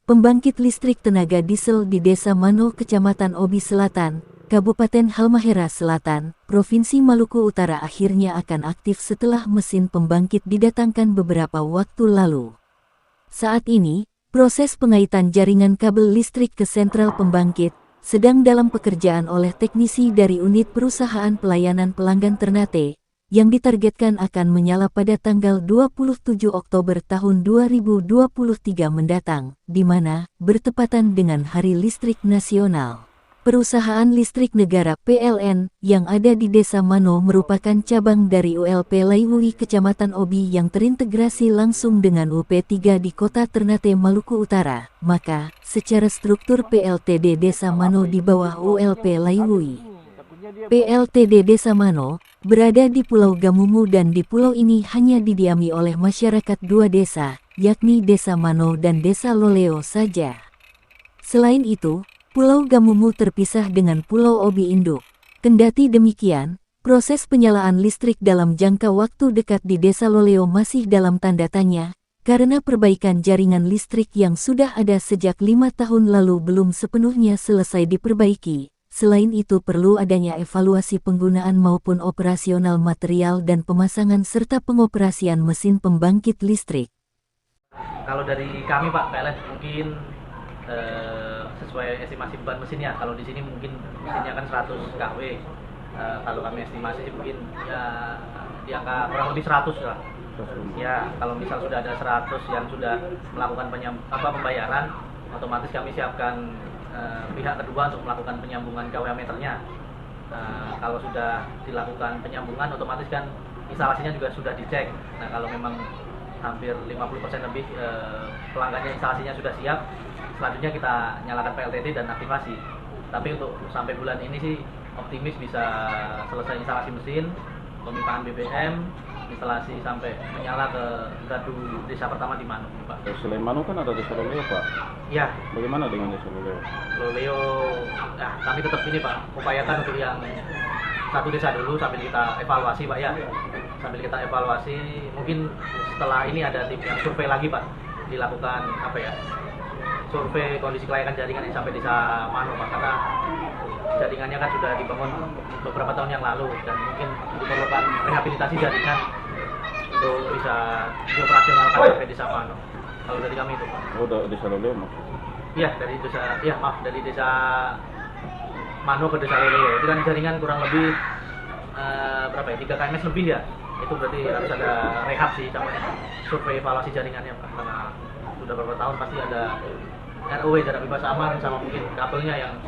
pembangkit listrik tenaga diesel di Desa Mano, Kecamatan Obi Selatan, Kabupaten Halmahera Selatan, Provinsi Maluku Utara akhirnya akan aktif setelah mesin pembangkit didatangkan beberapa waktu lalu. Saat ini, proses pengaitan jaringan kabel listrik ke sentral pembangkit sedang dalam pekerjaan oleh teknisi dari unit perusahaan pelayanan pelanggan Ternate, yang ditargetkan akan menyala pada tanggal 27 Oktober tahun 2023 mendatang, di mana bertepatan dengan Hari Listrik Nasional. Perusahaan listrik negara PLN yang ada di Desa Mano merupakan cabang dari ULP Laiwui Kecamatan Obi yang terintegrasi langsung dengan UP3 di Kota Ternate, Maluku Utara. Maka, secara struktur PLTD Desa Mano di bawah ULP Laiwui. PLTD Desa Mano berada di Pulau Gamumu dan di pulau ini hanya didiami oleh masyarakat dua desa, yakni Desa Mano dan Desa Loleo saja. Selain itu, Pulau Gamumu terpisah dengan Pulau Obi induk. Kendati demikian, proses penyalaan listrik dalam jangka waktu dekat di Desa Loleo masih dalam tanda tanya, karena perbaikan jaringan listrik yang sudah ada sejak 5 tahun lalu belum sepenuhnya selesai diperbaiki. Selain itu perlu adanya evaluasi penggunaan maupun operasional material dan pemasangan serta pengoperasian mesin pembangkit listrik. Kalau dari kami Pak PLN mungkin sesuai estimasi beban mesinnya, kalau di sini mungkin mesinnya kan 100 kW, kalau kami estimasi mungkin ya di angka kurang lebih 100 lah. Ya kalau misal sudah ada 100 yang sudah melakukan pembayaran, otomatis kami siapkan pihak kedua untuk melakukan penyambungan KWA meternya. Kalau sudah dilakukan penyambungan, otomatis kan instalasinya juga sudah dicek. Nah kalau memang hampir 50% lebih pelanggannya instalasinya sudah siap, selanjutnya kita nyalakan PLTD dan aktivasi. Tapi untuk sampai bulan ini sih optimis bisa selesai instalasi mesin, pemimpahan BBM, instalasi sampai menyala ke gardu desa pertama di Mano, Pak. Selain Mano kan ada Desa Loleo, Pak. Ya. Bagaimana dengan Desa Loleo? Loleo, ya kami tetap ini Pak, upayakan untuk yang satu desa dulu sambil kita evaluasi Pak ya. Sambil kita evaluasi, mungkin setelah ini ada tim yang survei lagi Pak, dilakukan survei kondisi kelayakan jaringan sampai desa Mano Pak, karena jaringannya kan sudah dibangun beberapa tahun yang lalu dan mungkin diperlukan rehabilitasi jaringan untuk bisa dioperasionalkan sampai desa Mano. Kalau dari kami itu Pak. Oh, Desa Loleo maksudnya? Iya, dari desa Mano ke Desa Loleo. Itu kan jaringan kurang lebih 3 km lebih ya. Itu berarti harus ada rehab sih sama survei evaluasi jaringannya Pak. Karena sudah beberapa tahun pasti ada ROW, jarak bebas aman, sama mungkin kabelnya yang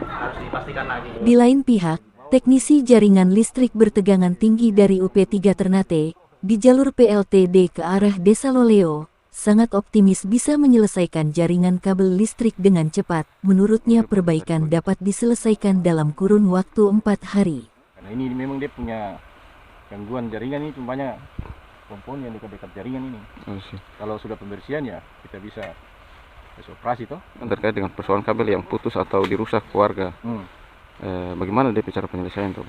harus dipastikan lagi. Di lain pihak, teknisi jaringan listrik bertegangan tinggi dari UP3 Ternate di jalur PLTD ke arah Desa Loleo sangat optimis bisa menyelesaikan jaringan kabel listrik dengan cepat. Menurutnya perbaikan dapat diselesaikan dalam kurun waktu 4 hari. Karena ini memang dia punya gangguan jaringan ini, cumpanya komponen yang dekat-dekat jaringan ini. Kalau sudah pembersihan ya kita bisa operasi toh. Terkait dengan persoalan kabel yang putus atau dirusak warga, bagaimana dia cara penyelesaian tuh?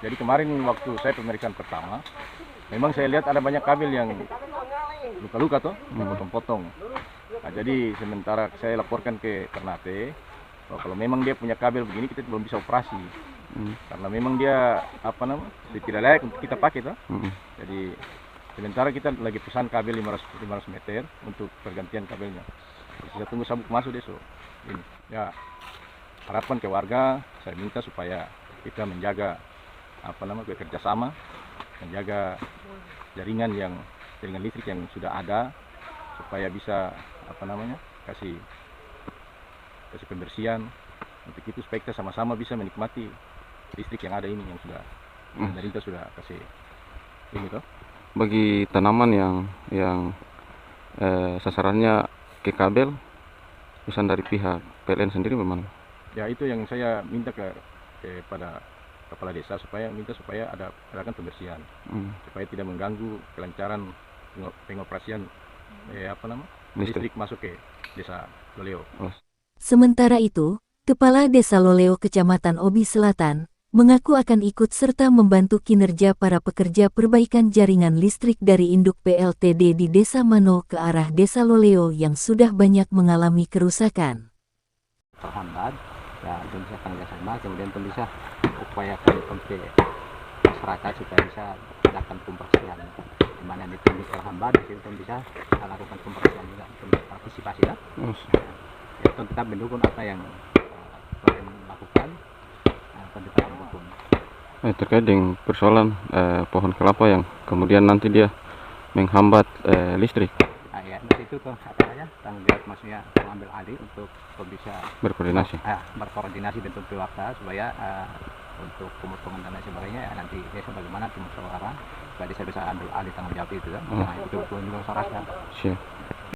Jadi kemarin waktu saya pemeriksaan pertama, memang saya lihat ada banyak kabel yang luka-luka toh, potong-potong. Nah, jadi sementara saya laporkan ke Ternate, kalau memang dia punya kabel begini kita belum bisa operasi, karena memang dia dia tidak layak untuk kita pakai toh. Jadi sementara kita lagi pesan kabel 500 meter untuk pergantian kabelnya. Kita tunggu sabuk masuk besok. Ini ya harapan ke warga, saya minta supaya kita menjaga bekerja sama, menjaga jaringan listrik yang sudah ada, supaya bisa kasih pembersihan. Untuk itu supaya kita sama-sama bisa menikmati listrik yang ada ini, yang sudah pemerintah sudah kasih ini toh. Bagi tanaman yang sasarannya ke kabel, pesan dari pihak PLN sendiri bagaimana? Ya itu yang saya minta kepada kepala desa supaya adakan pembersihan, supaya tidak mengganggu kelancaran pengoperasian listrik masuk ke Desa Loleo. Sementara itu, Kepala Desa Loleo Kecamatan Obi Selatan, mengaku akan ikut serta membantu kinerja para pekerja perbaikan jaringan listrik dari induk PLTD di Desa Mano ke arah Desa Loleo yang sudah banyak mengalami kerusakan. Terhambat, ya itu bisa kerjasama, kemudian itu bisa upayakan untuk masyarakat supaya bisa melakukan pembersihan di mana itu terhambat, di situ bisa lakukan pembersihan juga untuk partisipasi ya. Itu tetap mendukung apa yang kalian lakukan, tetap mendukung. Terkait dengan persoalan pohon kelapa yang kemudian nanti dia menghambat listrik. Nah, ya, itu tuh apa namanya, tanggung jawab maksudnya mengambil alih untuk bisa berkoordinasi dengan keluarga supaya untuk pemotongan dan lain sebagainya ya, nanti desa bagaimana tim musyawarah supaya desa bisa ambil alih tanggung jawab itu ya. Nah, itu pun juga masyarakat. Siap.